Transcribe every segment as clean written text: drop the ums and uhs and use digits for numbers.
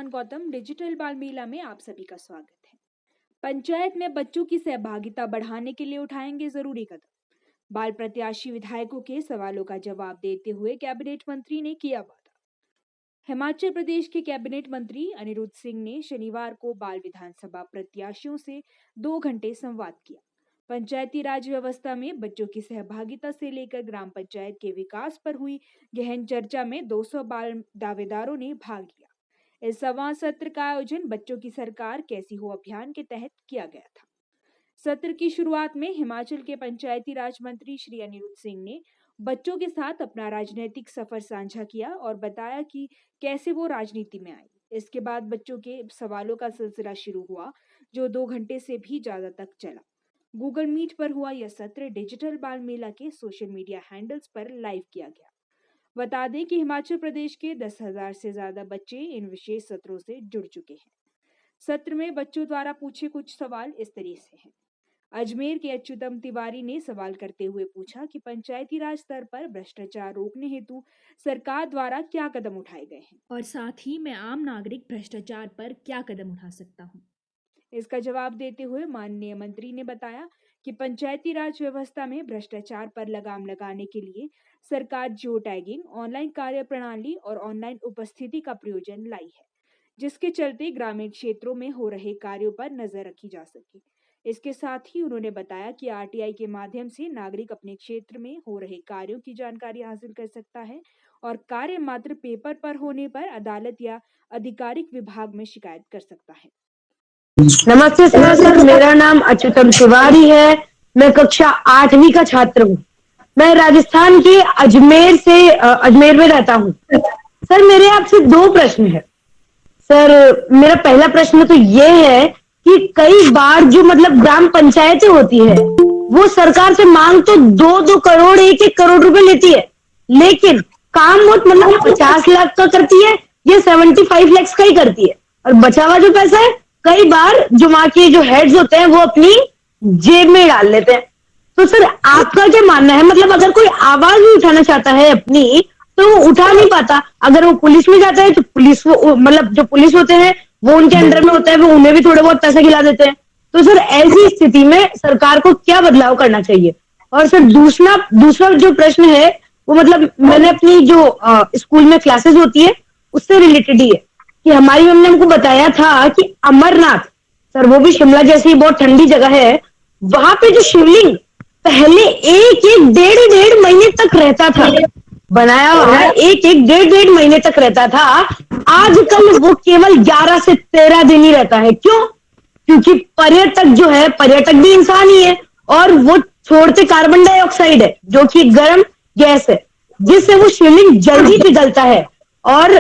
मुस्कान Gautam. Digital बाल मेला में आप सभी का स्वागत है। पंचायत में बच्चों की सहभागिता बढ़ाने के लिए उठाएंगे जरूरी कदम। बाल प्रत्याशी विधायकों के सवालों का जवाब देते हुए कैबिनेट मंत्री ने किया वादा। हिमाचल प्रदेश के कैबिनेट मंत्री अनिरुद्ध सिंह ने शनिवार को बाल विधानसभा प्रत्याशियों से 2 घंटे संवाद किया। पंचायती राज व्यवस्था में बच्चों की सहभागिता से लेकर ग्राम पंचायत के विकास पर हुई गहन चर्चा में 200 बाल दावेदारों ने भाग लिया। इस संवाद सत्र का आयोजन बच्चों की सरकार कैसी हो अभियान के तहत किया गया था। सत्र की शुरुआत में हिमाचल के पंचायती राज मंत्री श्री अनिरुद्ध सिंह ने बच्चों के साथ अपना राजनीतिक सफर साझा किया और बताया कि कैसे वो राजनीति में आए। इसके बाद बच्चों के सवालों का सिलसिला शुरू हुआ, जो 2 घंटे से भी ज्यादा तक चला। गूगल मीट पर हुआ यह सत्र डिजिटल बाल मेला के सोशल मीडिया हैंडल्स पर लाइव किया गया। बता दें कि हिमाचल प्रदेश के 10,000 से ज्यादा बच्चे इन विशेष सत्रों से जुड़ चुके हैं। सत्र में बच्चों द्वारा पूछे कुछ सवाल इस तरह से हैं। अजमेर के अच्युतम तिवारी ने सवाल करते हुए पूछा कि पंचायती राज स्तर पर भ्रष्टाचार रोकने हेतु सरकार द्वारा क्या कदम उठाए गए हैं और साथ ही मैं आम नागरिक भ्रष्टाचार पर क्या कदम उठा सकता हूं। इसका जवाब देते हुए माननीय मंत्री ने बताया कि पंचायती राज व्यवस्था में भ्रष्टाचार पर लगाम लगाने के लिए सरकार जियो टैगिंग, ऑनलाइन कार्य प्रणाली और ऑनलाइन उपस्थिति का प्रयोजन लाई है, जिसके चलते ग्रामीण क्षेत्रों में हो रहे कार्यों पर नजर रखी जा सके। इसके साथ ही उन्होंने बताया कि आरटीआई के माध्यम से नागरिक अपने क्षेत्र में हो रहे कार्यों की जानकारी हासिल कर सकता है और कार्य मात्र पेपर पर होने पर अदालत या आधिकारिक विभाग में शिकायत कर सकता है। नमस्ते सर, मेरा नाम अच्युतम तिवारी है। मैं कक्षा 8वीं का छात्र हूँ। मैं राजस्थान के अजमेर में रहता हूँ। सर, मेरे आपसे 2 प्रश्न है। सर, मेरा पहला प्रश्न तो ये है कि कई बार जो ग्राम पंचायतें होती है वो सरकार से मांग तो 2-2 करोड़ 1-1 करोड़ रुपए लेती है, लेकिन काम वो 50 लाख का करती है या 75 लाख का ही करती है, और बचा हुआ जो पैसा है कई बार जो वहां के जो हेड्स होते हैं वो अपनी जेब में डाल लेते हैं। तो सर, आपका क्या मानना है? अगर कोई आवाज भी उठाना चाहता है अपनी, तो वो उठा नहीं पाता। अगर वो पुलिस में जाता है तो पुलिस जो पुलिस होते हैं वो उनके अंडर में होता है, वो उन्हें भी थोड़े बहुत पैसे खिला देते हैं। तो सर, ऐसी स्थिति में सरकार को क्या बदलाव करना चाहिए? और सर, दूसरा जो प्रश्न है वो मैंने अपनी जो स्कूल में क्लासेस होती है उससे रिलेटेड ही है कि हमारी मैम ने हमको बताया था कि अमरनाथ, सर वो भी शिमला जैसी बहुत ठंडी जगह है, वहां पे जो शिवलिंग पहले 1-1 1.5 महीने तक रहता था, बनाया हुआ 1-1 1.5 महीने तक रहता था। आजकल वो केवल 11 से 13 दिन ही रहता है। क्यों? क्योंकि पर्यटक भी इंसान ही है और वो छोड़ते कार्बन डाइऑक्साइड है, जो कि गर्म गैस है, जिससे वो शिवलिंग जल्दी पिघलता है। और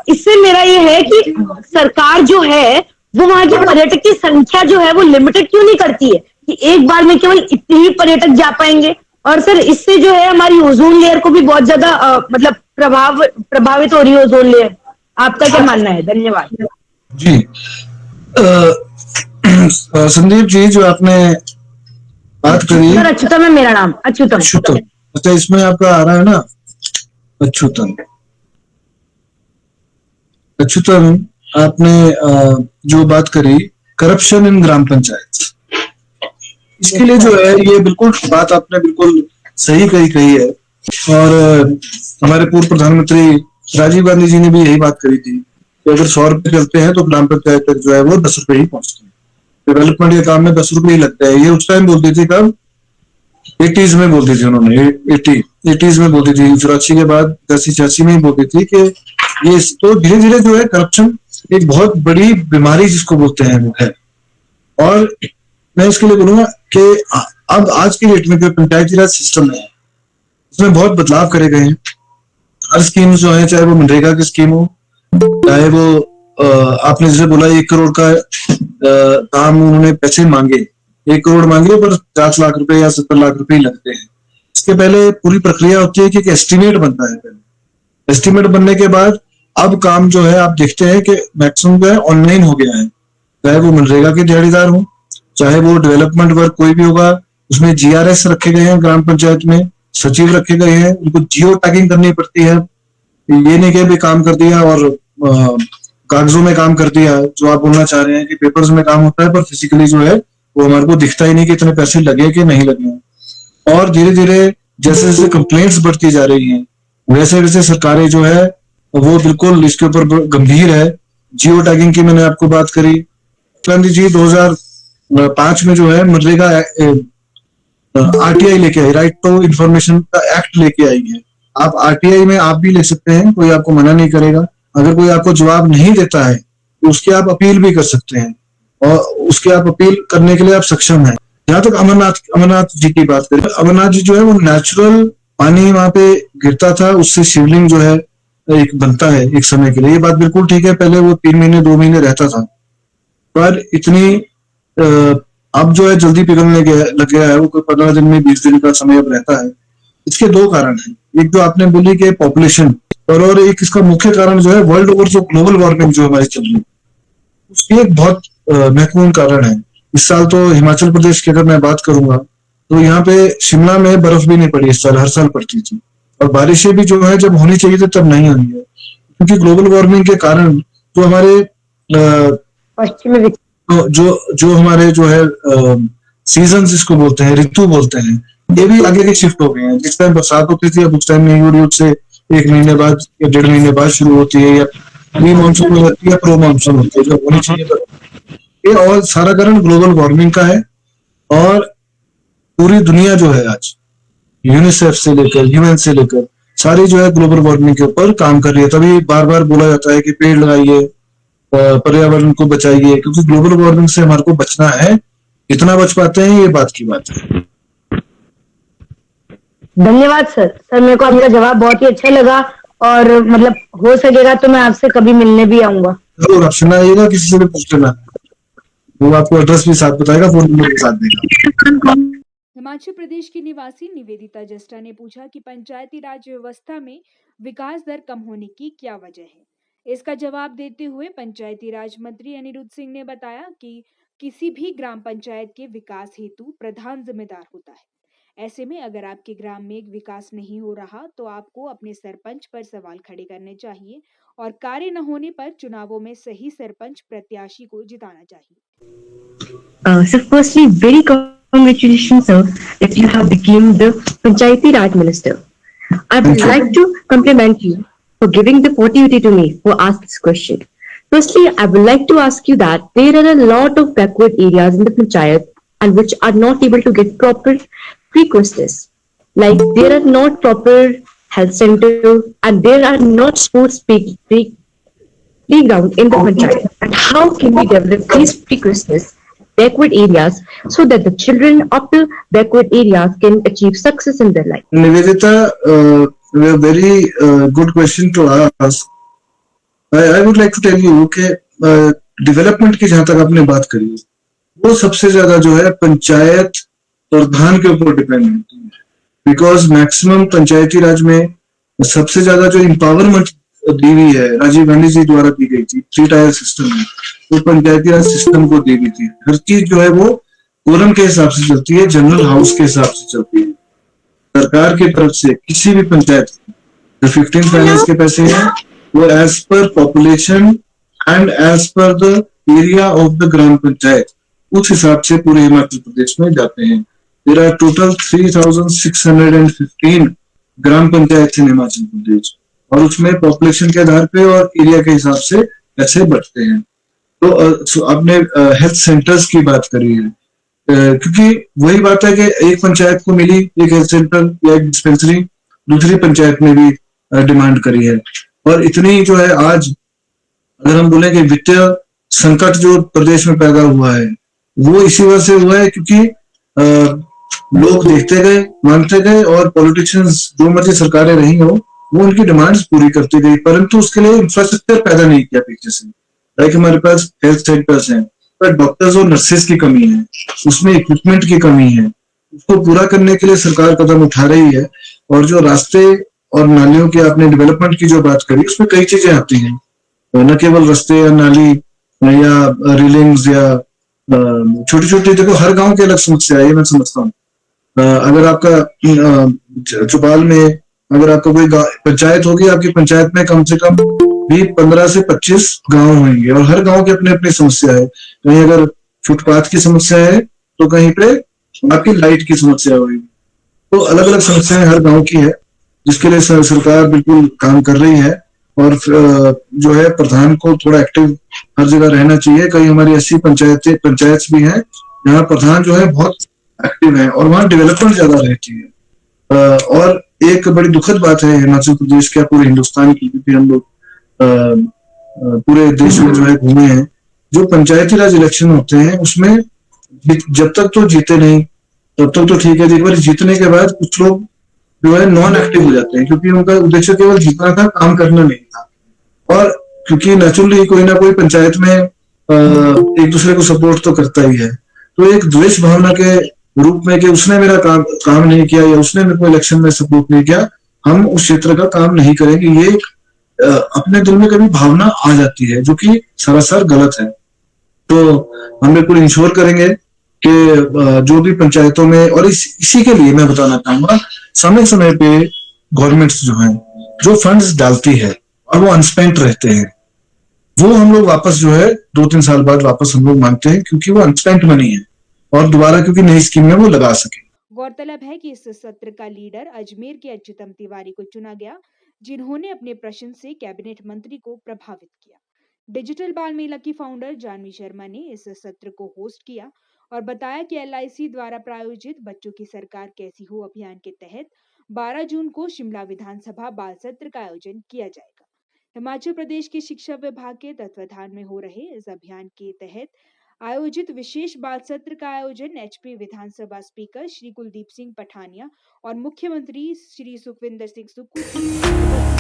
इससे मेरा ये है कि सरकार जो है वो वहां के पर्यटक की संख्या जो है वो लिमिटेड क्यों नहीं करती है कि एक बार में केवल इतने ही पर्यटक जा पाएंगे। और सर, इससे जो है हमारी ओजोन लेयर को भी बहुत ज्यादा प्रभावित हो रही है ओजोन लेयर। आपका क्या मानना है? धन्यवाद जी। संदीप जी, जो आपने बात करी, सर अच्युतम है मेरा नाम। अच्युतम। अच्छा, इसमें आपका आ रहा है ना अच्युतम। आपने जो बात करी करप्शन इन ग्राम पंचायत, इसके लिए जो है ये बिल्कुल बात आपने बिल्कुल सही कही है। और हमारे पूर्व प्रधानमंत्री राजीव गांधी जी ने भी यही बात करी थी कि अगर 100 रुपए चलते हैं तो ग्राम पंचायत तक जो है वो 10 रुपए ही पहुंचते हैं। डेवलपमेंट के काम में 10 रुपए ही लगता है। ये उस टाइम बोलती थी, कब 80s में बोलती थी उन्होंने, 80s में बोलती थी, 84 के बाद 86 में ही बोलती थी कि ये तो धीरे धीरे जो है करप्शन एक बहुत बड़ी बीमारी जिसको बोलते हैं वो है। और मैं इसके लिए बोलूंगा कि अब आज की डेट में जो पंचायती राज सिस्टम है उसमें बहुत बदलाव करे गए हैं। हर स्कीम जो है, चाहे वो मनरेगा की स्कीम हो, चाहे वो आपने जैसे बोला 1 करोड़ का काम उन्होंने पैसे मांगे, 1 करोड़ मांगे पर 50 लाख रुपए या 70 लाख रुपए ही लगते हैं। इसके पहले पूरी प्रक्रिया होती है कि एक एस्टिमेट बनता है। पहले एस्टिमेट बनने के बाद अब काम जो है आप देखते हैं कि मैक्सिमम जो है ऑनलाइन हो गया है। चाहे वो मनरेगा के दिहाड़ीदार हो, चाहे वो डेवलपमेंट वर्क कोई भी होगा, उसमें GRS रखे गए हैं, ग्राम पंचायत में सचिव रखे गए हैं, उनको जियो टैगिंग करनी पड़ती है। ये नहीं कि भी काम कर दिया और कागजों में काम कर दिया, जो आप बोलना चाह रहे हैं कि पेपर्स में काम होता है पर फिजिकली जो है वो हमारे को दिखता ही नहीं कि इतने पैसे लगे कि नहीं लगे हैं। और धीरे धीरे जैसे जैसे कंप्लेंट्स बढ़ती जा रही हैं वैसे वैसे सरकारें जो है वो बिल्कुल इसके ऊपर गंभीर है। जियो टैगिंग की मैंने आपको बात करी, गांधी जी 2005 में जो है मनरेगा आरटीआई लेके आई, राइट टू इंफॉर्मेशन का एक्ट लेके आई है। आप आरटीआई में आप भी ले सकते हैं, कोई आपको मना नहीं करेगा। अगर कोई आपको जवाब नहीं देता है तो उसकी आप अपील भी कर सकते हैं और उसके आप अपील करने के लिए आप सक्षम हैं। जहां तक अमरनाथ जी की बात करें, अमरनाथ जी जो है वो नेचुरल पानी वहां पे गिरता था, उससे शिवलिंग जो है एक बनता है एक समय के लिए। ये बात बिल्कुल ठीक है, पहले वो 3 महीने 2 महीने रहता था, पर इतनी अब जो है जल्दी पिघलने लग गया है, वो कोई 15 दिन में 20 दिन का समय अब रहता है। इसके 2 कारण हैं, एक जो आपने बोली कि पॉपुलेशन और एक इसका मुख्य कारण जो है वर्ल्ड ओवर जो ग्लोबल वार्मिंग जो हमारी चल रही है उसकी एक बहुत महत्वपूर्ण कारण है। इस साल तो हिमाचल प्रदेश की अगर मैं बात करूंगा तो यहाँ पे शिमला में बर्फ भी नहीं पड़ी इस साल, हर साल पड़ती थी, और बारिशें भी जो है जब होनी चाहिए थी तब नहीं हुई है, क्योंकि ग्लोबल वार्मिंग के कारण जो हमारे पश्चिमी जो हमारे जो है सीजन जिसको बोलते हैं, ऋतु बोलते हैं, ये भी आगे के शिफ्ट हो गए हैं। जिस टाइम बरसात होती थी अब उस टाइम नहीं हो रही, उससे 1 महीने बाद या 1.5 महीने बाद शुरू होती है, या प्री मानसून होती है या प्रो मानसून होती है, जो होनी चाहिए। ये और सारा कारण ग्लोबल वार्मिंग का है। और पूरी दुनिया जो है आज यूनिसेफ से लेकर यूएन से लेकर सारी जो है ग्लोबल वार्मिंग के ऊपर काम कर रही है। तभी बार बार बोला जाता है कि पेड़ लगाइए, पर्यावरण को बचाइए, क्योंकि ग्लोबल वार्मिंग से हमारे को बचना है। कितना बच पाते हैं ये बात की बात है। धन्यवाद सर मेरे को आपका जवाब बहुत ही अच्छा लगा, और मतलब हो सकेगा तो मैं आपसे कभी मिलने भी आऊंगा। जरूर, आप सुना आइएगा, किसी से भी पूछ लेना, वो आपको एड्रेस भी साथ बताएगा, फोन नंबर भी साथ देगा। हिमाचल प्रदेश की निवासी निवेदिता जस्टा ने पूछा कि पंचायती राज व्यवस्था में विकास दर कम होने की क्या वजह है। इसका जवाब देते हुए पंचायती राज मंत्री अनिरुद्ध सिंह ने बताया कि किसी भी ग्राम पंचायत के विकास हेतु प्रधान जिम्मेदार होता है। ऐसे में अगर आपके ग्राम में विकास नहीं हो रहा तो आपको अपने सरपंच पर सवाल खड़े करने चाहिए और कार्य न होने पर चुनावों में सही सरपंच प्रत्याशी को जिताना चाहिए। So firstly, very congratulations, sir, that you have become the Panchayati Raj Minister. I would like to compliment you for giving the opportunity to me for ask this question. Firstly, I would like to ask you that there are a lot of backward areas in the Panchayat and which are not able to get proper prerequisites. Like there are not proper health center and there are not sports playground in the Panchayat. And how can we develop these prerequisites backward areas so that the children of the backward areas can achieve success in their life? Nivedita, a very good question to ask. I would like to tell you कि development की जहां तक आपने बात करी वो सबसे ज्यादा जो है पंचायत प्रधान के ऊपर डिपेंड होती है, बिकॉज मैक्सिमम पंचायती राज में सबसे ज्यादा जो इम्पावरमेंट दी हुई है राजीव गांधी जी द्वारा दी गई थी 3 टायर सिस्टम में, वो पंचायती राज सिस्टम को दी गई थी। हर चीज जो है वो कोरम के हिसाब से चलती है, जनरल हाउस के हिसाब से चलती है। सरकार की तरफ से किसी भी पंचायत जो 15 फाइनेंस के पैसे हैं वो as per population and as per the area of the gram panchayat उस हिसाब से पूरे हिमाचल प्रदेश में जाते हैं। There are total 3615 gram panchayat in Himachal Pradesh, और उसमें पॉपुलेशन के आधार पे और एरिया के हिसाब से पैसे बढ़ते हैं। तो आपने हेल्थ सेंटर्स की बात करी है, क्योंकि वही बात है कि एक पंचायत को मिली एक हेल्थ सेंटर या एक डिस्पेंसरी, दूसरी पंचायत में भी डिमांड करी है। और इतनी जो है आज अगर हम बोले कि वित्तीय संकट जो प्रदेश में पैदा हुआ है वो इसी वजह से हुआ है, क्योंकि लोग देखते गए, मानते गए, और पॉलिटिशियंस जो मर्जी सरकारें रही हो वो उनकी डिमांड्स पूरी करती गई, परंतु उसके लिए इंफ्रास्ट्रक्चर पैदा नहीं किया पीछे से। लाइक हमारे पास हेल्थ सेंटर्स हैं पर डॉक्टर्स और नर्सेस की कमी है, उसमें इक्विपमेंट की कमी है, उसको पूरा करने के लिए सरकार कदम उठा रही है। और जो रास्ते और नालियों की आपने डेवलपमेंट की जो बात करी उसमें कई चीजें आती हैं, न केवल रास्ते या नाली या रेलिंग्स या छोटी छोटी, देखो हर गांव की अलग समस्या है, ये मैं समझता हूँ। अगर आपका चौपाल में अगर आपका कोई पंचायत होगी, आपकी पंचायत में कम से कम भी 15 से 25 गांव होंगे और हर गांव की अपनी अपनी समस्या है। कहीं अगर फुटपाथ की समस्या है तो कहीं पे आपकी लाइट की समस्या होगी। तो अलग अलग समस्याएं हर गांव की है, जिसके लिए सरकार बिल्कुल काम कर रही है। और जो है प्रधान को थोड़ा एक्टिव हर जगह रहना चाहिए। कई हमारी ऐसी पंचायत भी हैं जहाँ प्रधान जो है बहुत एक्टिव है और वहाँ डेवलपमेंट ज्यादा रहती है। और एक बड़ी दुखद बात है हिमाचल प्रदेश क्या पूरे हिंदुस्तान की, क्योंकि हम लोग पूरे देश में जो है घूमे हैं, जो पंचायती राज इलेक्शन होते हैं उसमें जब तक तो जीते नहीं तब तक तो ठीक है, एक बार जीतने के बाद कुछ लोग जो है नॉन एक्टिव हो जाते हैं, क्योंकि उनका उद्देश्य केवल जीतना था, काम करना नहीं था। और क्योंकि नेचुरली कोई ना कोई पंचायत में एक दूसरे को सपोर्ट तो करता ही है, तो एक द्वेष भावना के रूप में कि उसने मेरा काम नहीं किया या उसने मेरे को इलेक्शन में सपोर्ट नहीं किया, हम उस क्षेत्र का काम नहीं करेंगे, ये अपने दिल में कभी भावना आ जाती है जो कि सरासर गलत है। तो हम बिल्कुल इंश्योर करेंगे कि जो भी पंचायतों में, और इसी के लिए मैं बताना चाहूंगा, समय समय पे गवर्नमेंट्स जो है जो फंड्स डालती है और वो अनस्पेंट रहते हैं, वो हम लोग वापस जो है 2-3 साल बाद वापस हम लोग मांगते हैं, क्योंकि वो अनस्पेंट मनी है और दोबारा क्योंकि नई स्कीम में वो लगा सके। गौरतलब है कि इस सत्र का लीडर अजमेर के अच्युतम तिवारी को चुना गया, जिन्होंने अपने प्रश्न से कैबिनेट मंत्री को प्रभावित किया। डिजिटल बाल मेला की फाउंडर जानवी शर्मा ने इस सत्र को होस्ट किया और बताया कि LIC द्वारा प्रायोजित बच्चों की सरकार कैसी हो अभियान के तहत 12 जून को शिमला विधानसभा बाल सत्र का आयोजन किया जाएगा। हिमाचल प्रदेश के शिक्षा विभाग के तत्वाधान में हो रहे इस अभियान के तहत आयोजित विशेष बाल सत्र का आयोजन HP विधानसभा स्पीकर श्री कुलदीप सिंह पठानिया और मुख्यमंत्री श्री सुखविंदर सिंह सुक्खू